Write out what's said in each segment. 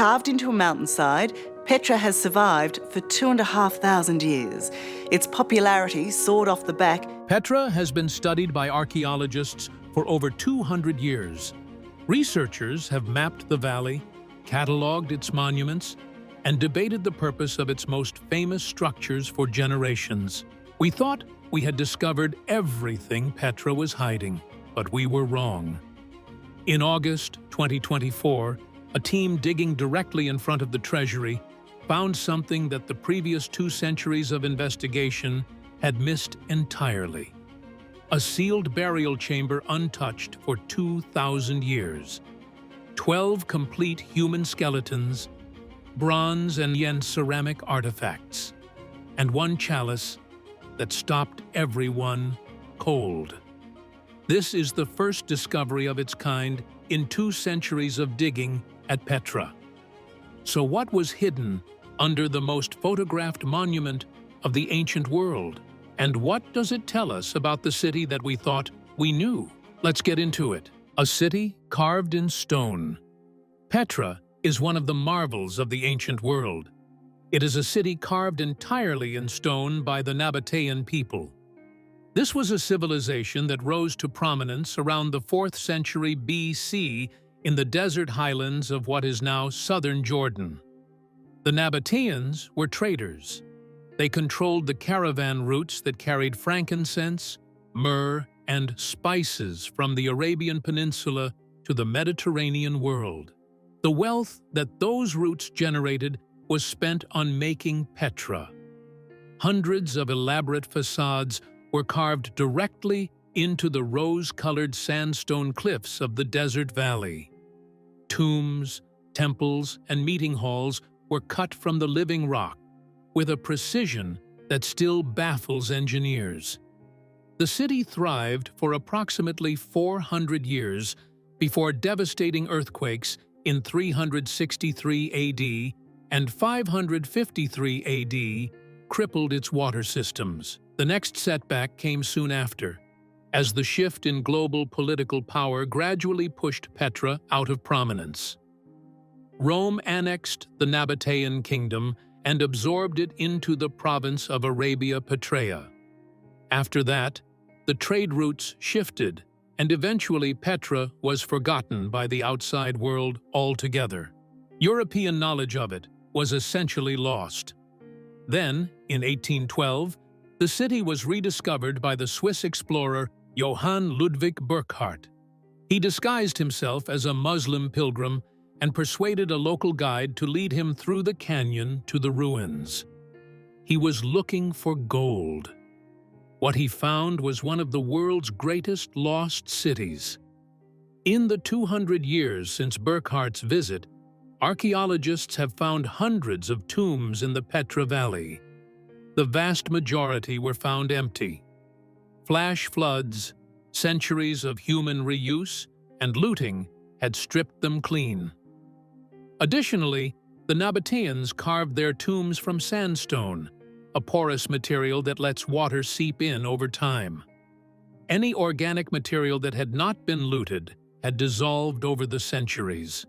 Carved into a mountainside, Petra has survived for 2,500 years. Its popularity soared off the back. Petra has been studied by archaeologists for over 200 years. Researchers have mapped the valley, catalogued its monuments, and debated the purpose of its most famous structures for generations. We thought we had discovered everything Petra was hiding, but we were wrong. In August 2024, a team digging directly in front of the treasury found something that the previous 2 centuries of investigation had missed entirely. A sealed burial chamber untouched for 2,000 years. 12 complete human skeletons, bronze and ceramic artifacts, and 1 chalice that stopped everyone cold. This is the first discovery of its kind in 2 centuries of digging at Petra. So what was hidden under the most photographed monument of the ancient world? And what does it tell us about the city that we thought we knew? Let's get into it. A city carved in stone. Petra is one of the marvels of the ancient world. It is a city carved entirely in stone by the Nabatean people. This was a civilization that rose to prominence around the 4th century BC in the desert highlands of what is now southern Jordan. The Nabateans were traders. They controlled the caravan routes that carried frankincense, myrrh, and spices from the Arabian Peninsula to the Mediterranean world. The wealth that those routes generated was spent on making Petra. Hundreds of elaborate facades were carved directly into the rose-colored sandstone cliffs of the desert valley. Tombs, temples, and meeting halls were cut from the living rock with a precision that still baffles engineers. The city thrived for approximately 400 years before devastating earthquakes in 363 AD and 553 AD crippled its water systems. The next setback came soon after, as the shift in global political power gradually pushed Petra out of prominence. Rome annexed the Nabatean kingdom and absorbed it into the province of Arabia Petraea. After that, the trade routes shifted, and eventually Petra was forgotten by the outside world altogether. European knowledge of it was essentially lost. Then, in 1812, the city was rediscovered by the Swiss explorer Johann Ludwig Burckhardt. He disguised himself as a Muslim pilgrim and persuaded a local guide to lead him through the canyon to the ruins. He was looking for gold. What he found was one of the world's greatest lost cities. In the 200 years since Burckhardt's visit, archaeologists have found hundreds of tombs in the Petra Valley. The vast majority were found empty. Flash floods, centuries of human reuse, and looting had stripped them clean. Additionally, the Nabateans carved their tombs from sandstone, a porous material that lets water seep in over time. Any organic material that had not been looted had dissolved over the centuries.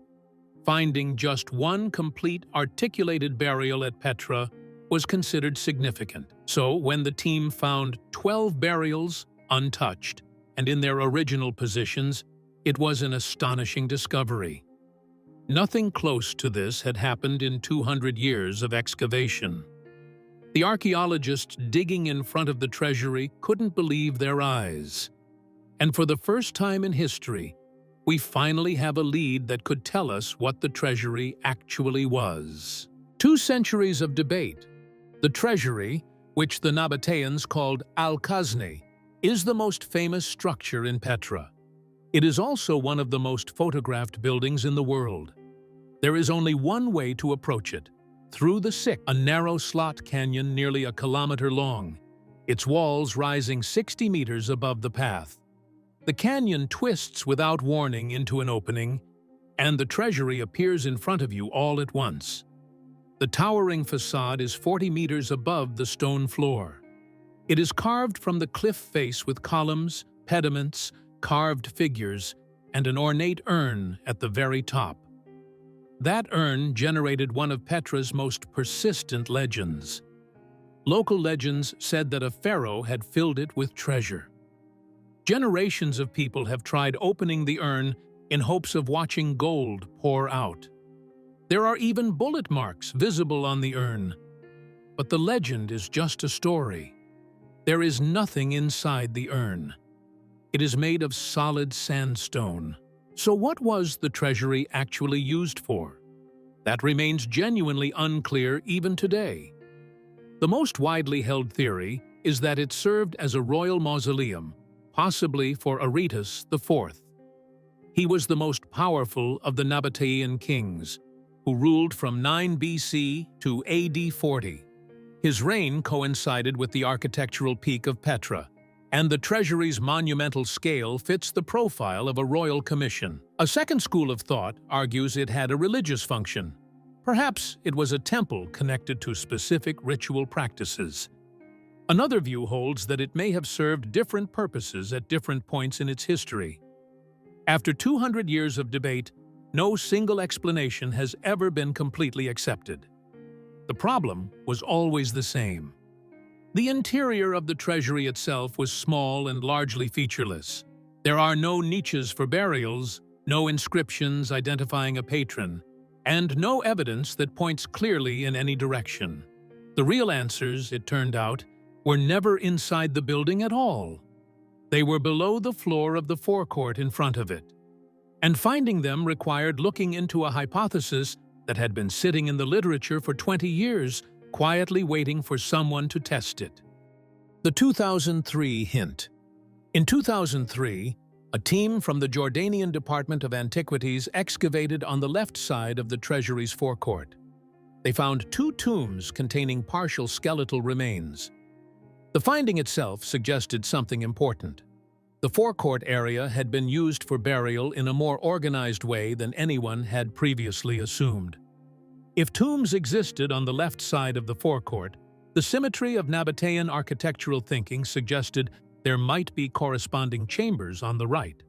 Finding just 1 complete articulated burial at Petra was considered significant. So when the team found 12 burials untouched and in their original positions, it was an astonishing discovery. Nothing close to this had happened in 200 years of excavation. The archaeologists digging in front of the treasury couldn't believe their eyes. And for the first time in history, we finally have a lead that could tell us what the treasury actually was. 2 centuries of debate. The treasury, which the Nabateans called Al-Khazni, is the most famous structure in Petra. It is also one of the most photographed buildings in the world. There is only one way to approach it, through the Sik, a narrow slot canyon nearly a kilometer long, its walls rising 60 meters above the path. The canyon twists without warning into an opening, and the treasury appears in front of you all at once. The towering facade is 40 meters above the stone floor. It is carved from the cliff face with columns, pediments, carved figures, and an ornate urn at the very top. That urn generated one of Petra's most persistent legends. Local legends said that a pharaoh had filled it with treasure. Generations of people have tried opening the urn in hopes of watching gold pour out. There are even bullet marks visible on the urn. But the legend is just a story. There is nothing inside the urn. It is made of solid sandstone. So what was the treasury actually used for? That remains genuinely unclear even today. The most widely held theory is that it served as a royal mausoleum, possibly for Aretas IV. He was the most powerful of the Nabatean kings, who ruled from 9 BC to AD 40. His reign coincided with the architectural peak of Petra, and the treasury's monumental scale fits the profile of a royal commission. A second school of thought argues it had a religious function. Perhaps it was a temple connected to specific ritual practices. Another view holds that it may have served different purposes at different points in its history. After 200 years of debate, no single explanation has ever been completely accepted. The problem was always the same. The interior of the treasury itself was small and largely featureless. There are no niches for burials, no inscriptions identifying a patron, and no evidence that points clearly in any direction. The real answers, it turned out, were never inside the building at all. They were below the floor of the forecourt in front of it. And finding them required looking into a hypothesis that had been sitting in the literature for 20 years, quietly waiting for someone to test it. The 2003 hint. In 2003, a team from the Jordanian Department of Antiquities excavated on the left side of the treasury's forecourt. They found 2 tombs containing partial skeletal remains. The finding itself suggested something important. The forecourt area had been used for burial in a more organized way than anyone had previously assumed. If tombs existed on the left side of the forecourt, the symmetry of Nabatean architectural thinking suggested there might be corresponding chambers on the right.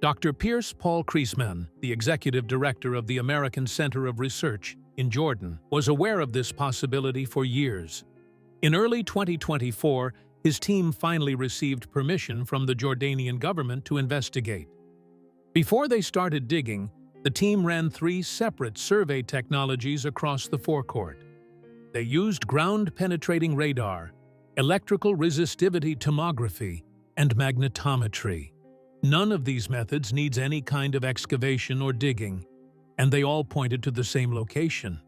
Dr. Pierce Paul Kriesman, the executive director of the American Center of Research in Jordan, was aware of this possibility for years. In early 2024, his team finally received permission from the Jordanian government to investigate. Before they started digging, the team ran 3 separate survey technologies across the forecourt. They used ground-penetrating radar, electrical resistivity tomography, and magnetometry. None of these methods needs any kind of excavation or digging, and they all pointed to the same location,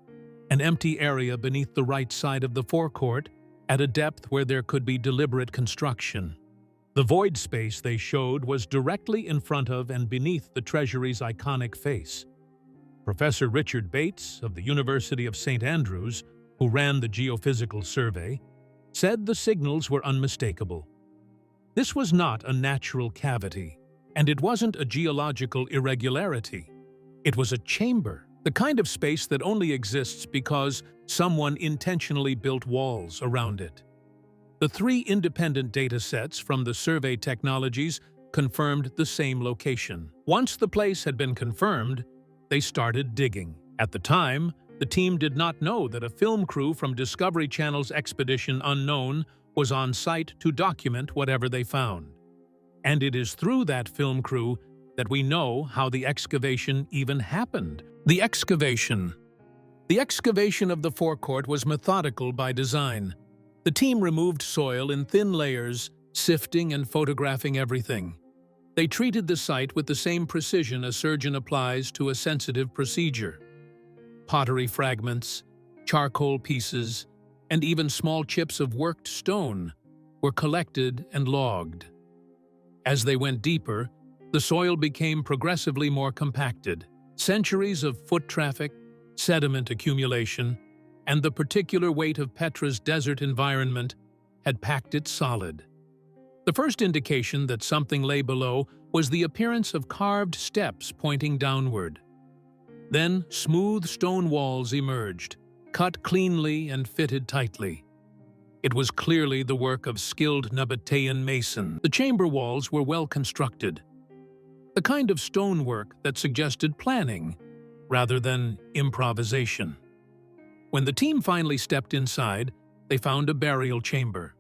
an empty area beneath the right side of the forecourt at a depth where there could be deliberate construction. The void space they showed was directly in front of and beneath the treasury's iconic face. Professor Richard Bates of the University of St. Andrews, who ran the geophysical survey, said the signals were unmistakable. This was not a natural cavity, and it wasn't a geological irregularity. It was a chamber, the kind of space that only exists because someone intentionally built walls around it. The 3 independent data sets from the survey technologies confirmed the same location. Once the place had been confirmed, they started digging. At the time, the team did not know that a film crew from Discovery Channel's Expedition Unknown was on site to document whatever they found. And it is through that film crew that we know how the excavation even happened. The excavation of the forecourt was methodical by design. The team removed soil in thin layers, sifting and photographing everything. They treated the site with the same precision a surgeon applies to a sensitive procedure. Pottery fragments, charcoal pieces, and even small chips of worked stone were collected and logged. As they went deeper, the soil became progressively more compacted. Centuries of foot traffic, sediment accumulation, and the particular weight of Petra's desert environment had packed it solid. The first indication that something lay below was the appearance of carved steps pointing downward. Then smooth stone walls emerged, cut cleanly and fitted tightly. It was clearly the work of skilled Nabatean masons. The chamber walls were well constructed, the kind of stonework that suggested planning, rather than improvisation. When the team finally stepped inside, they found a burial chamber.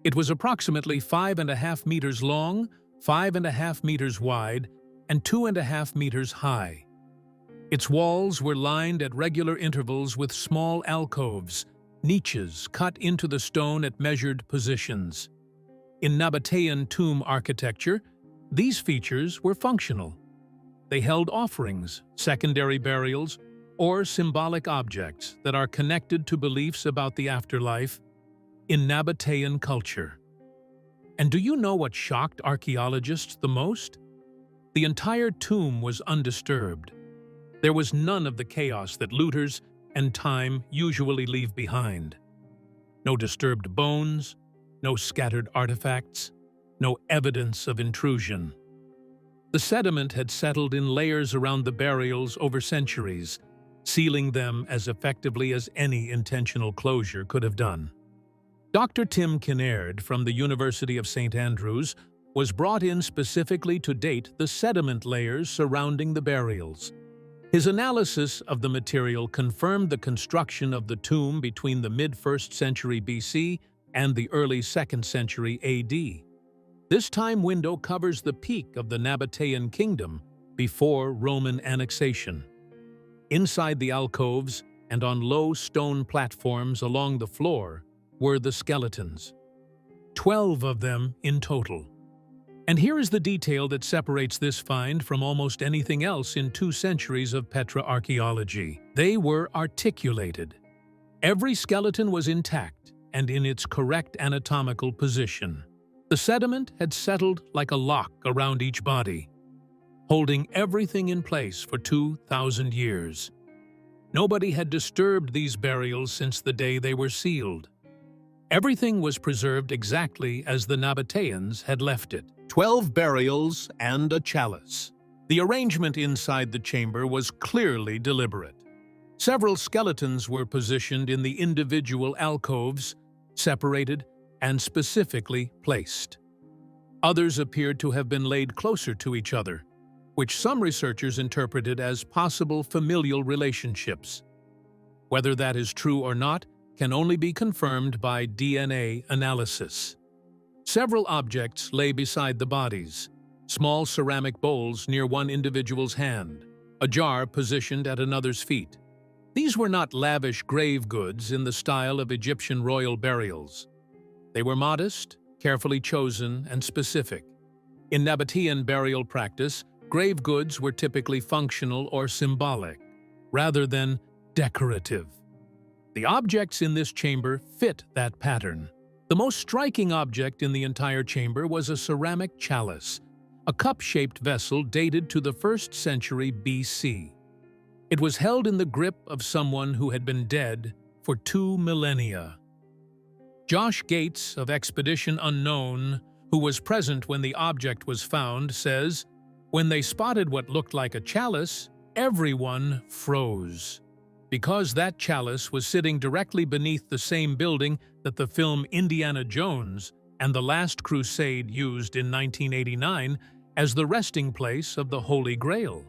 It was approximately 5.5 meters long, 5.5 meters wide, and 2.5 meters high. Its walls were lined at regular intervals with small alcoves, niches cut into the stone at measured positions. In Nabatean tomb architecture, these features were functional. They held offerings, secondary burials, or symbolic objects that are connected to beliefs about the afterlife in Nabatean culture. And do you know what shocked archaeologists the most? The entire tomb was undisturbed. There was none of the chaos that looters and time usually leave behind. No disturbed bones, no scattered artifacts, no evidence of intrusion. The sediment had settled in layers around the burials over centuries, sealing them as effectively as any intentional closure could have done. Dr. Tim Kinnaird from the University of St. Andrews was brought in specifically to date the sediment layers surrounding the burials. His analysis of the material confirmed the construction of the tomb between the mid-1st century BC and the early 2nd century AD. This time window covers the peak of the Nabatean kingdom before Roman annexation. Inside the alcoves and on low stone platforms along the floor were the skeletons. 12 of them in total. And here is the detail that separates this find from almost anything else in 2 centuries of Petra archaeology. They were articulated. Every skeleton was intact and in its correct anatomical position. The sediment had settled like a lock around each body, holding everything in place for 2,000 years. Nobody had disturbed these burials since the day they were sealed. Everything was preserved exactly as the Nabateans had left it. 12 burials and a chalice. The arrangement inside the chamber was clearly deliberate. Several skeletons were positioned in the individual alcoves, separated and specifically placed. Others appeared to have been laid closer to each other, which some researchers interpreted as possible familial relationships. Whether that is true or not can only be confirmed by DNA analysis. Several objects lay beside the bodies, small ceramic bowls near one individual's hand, a jar positioned at another's feet. These were not lavish grave goods in the style of Egyptian royal burials. They were modest, carefully chosen, and specific. In Nabatean burial practice, grave goods were typically functional or symbolic, rather than decorative. The objects in this chamber fit that pattern. The most striking object in the entire chamber was a ceramic chalice, a cup-shaped vessel dated to the 1st century BC. It was held in the grip of someone who had been dead for 2 millennia. Josh Gates of Expedition Unknown, who was present when the object was found, says, "When they spotted what looked like a chalice, everyone froze. Because that chalice was sitting directly beneath the same building that the film Indiana Jones and the Last Crusade used in 1989 as the resting place of the Holy Grail.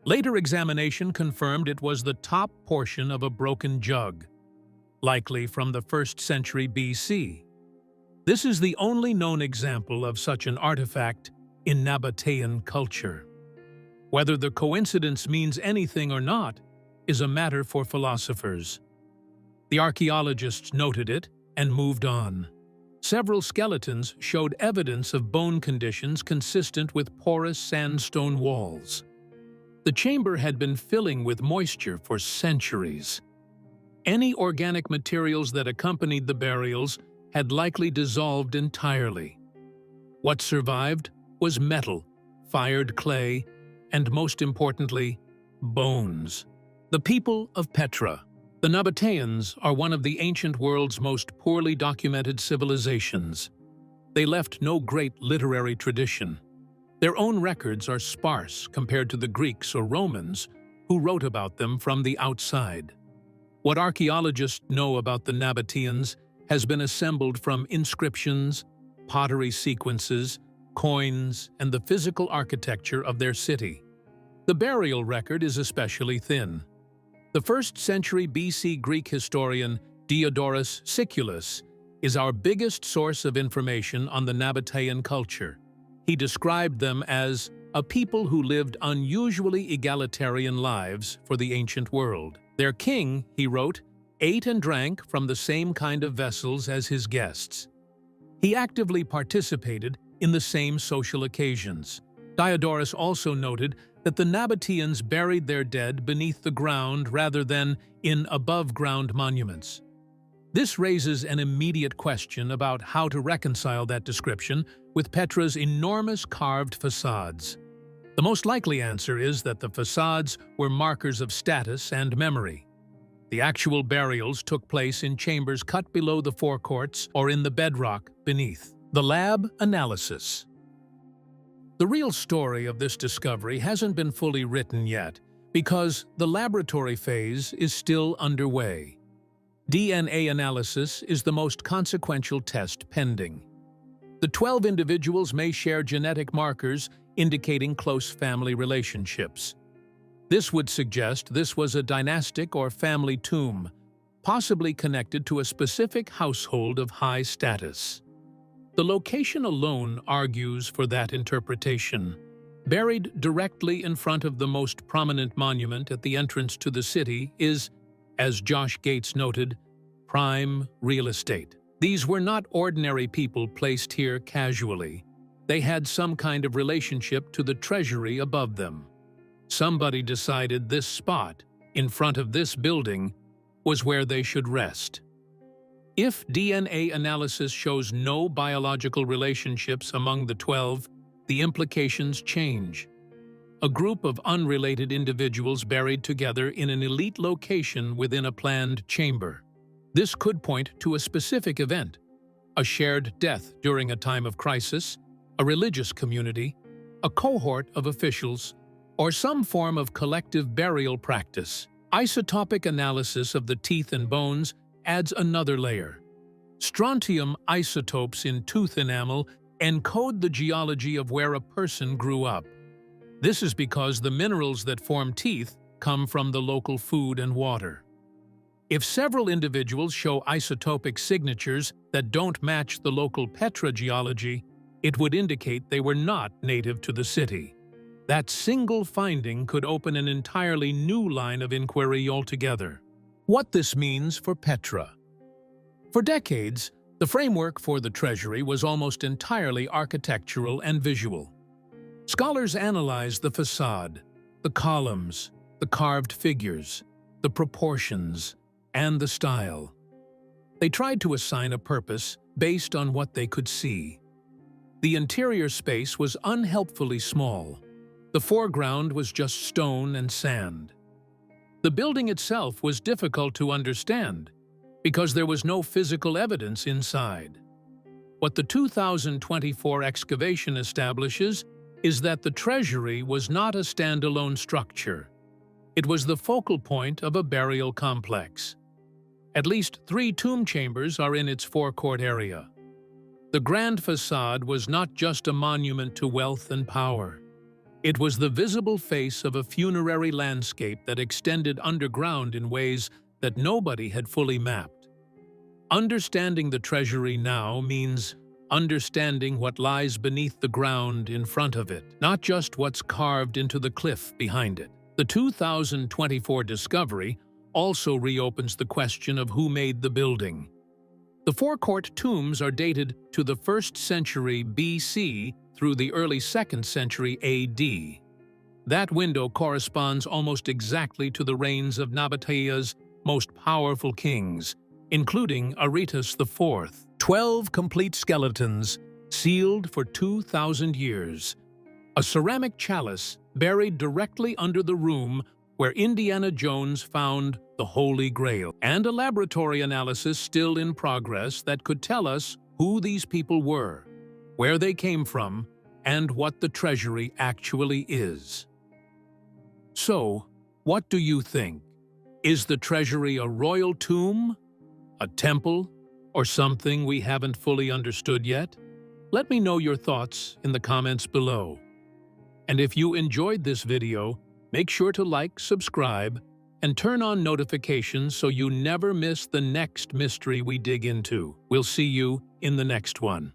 Later examination confirmed it was the top portion of a broken jug, likely from the 1st century BC. This is the only known example of such an artifact in Nabatean culture. Whether the coincidence means anything or not is a matter for philosophers. The archaeologists noted it and moved on. Several skeletons showed evidence of bone conditions consistent with porous sandstone walls. The chamber had been filling with moisture for centuries. Any organic materials that accompanied the burials had likely dissolved entirely. What survived was metal, fired clay, and most importantly, bones. The people of Petra. The Nabateans are one of the ancient world's most poorly documented civilizations. They left no great literary tradition. Their own records are sparse compared to the Greeks or Romans, who wrote about them from the outside. What archaeologists know about the Nabateans has been assembled from inscriptions, pottery sequences, coins, and the physical architecture of their city. The burial record is especially thin. The 1st century BC Greek historian Diodorus Siculus is our biggest source of information on the Nabatean culture. He described them as a people who lived unusually egalitarian lives for the ancient world. Their king, he wrote, ate and drank from the same kind of vessels as his guests. He actively participated in the same social occasions. Diodorus also noted that the Nabateans buried their dead beneath the ground rather than in above-ground monuments. This raises an immediate question about how to reconcile that description with Petra's enormous carved facades. The most likely answer is that the facades were markers of status and memory. The actual burials took place in chambers cut below the forecourts or in the bedrock beneath. The lab analysis. The real story of this discovery hasn't been fully written yet because the laboratory phase is still underway. DNA analysis is the most consequential test pending. The 12 individuals may share genetic markers indicating close family relationships. This would suggest this was a dynastic or family tomb, possibly connected to a specific household of high status. The location alone argues for that interpretation. Buried directly in front of the most prominent monument at the entrance to the city is, as Josh Gates noted, prime real estate. These were not ordinary people placed here casually. They had some kind of relationship to the treasury above them. Somebody decided this spot, in front of this building, was where they should rest. If DNA analysis shows no biological relationships among the 12, the implications change. A group of unrelated individuals buried together in an elite location within a planned chamber. This could point to a specific event, a shared death during a time of crisis, a religious community, a cohort of officials, or some form of collective burial practice. Isotopic analysis of the teeth and bones adds another layer. Strontium isotopes in tooth enamel encode the geology of where a person grew up. This is because the minerals that form teeth come from the local food and water. If several individuals show isotopic signatures that don't match the local Petra geology, it would indicate they were not native to the city. That single finding could open an entirely new line of inquiry altogether. What this means for Petra. For decades, the framework for the treasury was almost entirely architectural and visual. Scholars analyzed the facade, the columns, the carved figures, the proportions, and the style. They tried to assign a purpose based on what they could see. The interior space was unhelpfully small. The foreground was just stone and sand. The building itself was difficult to understand because there was no physical evidence inside. What the 2024 excavation establishes is that the treasury was not a standalone structure. It was the focal point of a burial complex. At least 3 tomb chambers are in its forecourt area. The grand facade was not just a monument to wealth and power. It was the visible face of a funerary landscape that extended underground in ways that nobody had fully mapped. Understanding the treasury now means understanding what lies beneath the ground in front of it, not just what's carved into the cliff behind it. The 2024 discovery also reopens the question of who made the building. The forecourt tombs are dated to the 1st century BC through the early 2nd century AD. That window corresponds almost exactly to the reigns of Nabatea's most powerful kings, including Aretas IV. 12 complete skeletons, sealed for 2,000 years. A ceramic chalice buried directly under the room where Indiana Jones found the Holy Grail, and a laboratory analysis still in progress that could tell us who these people were, where they came from, and what the treasury actually is. So, what do you think? Is the treasury a royal tomb, a temple, or something we haven't fully understood yet? Let me know your thoughts in the comments below. And if you enjoyed this video, Make sure to like, subscribe, and turn on notifications so you never miss the next mystery we dig into. We'll see you in the next one.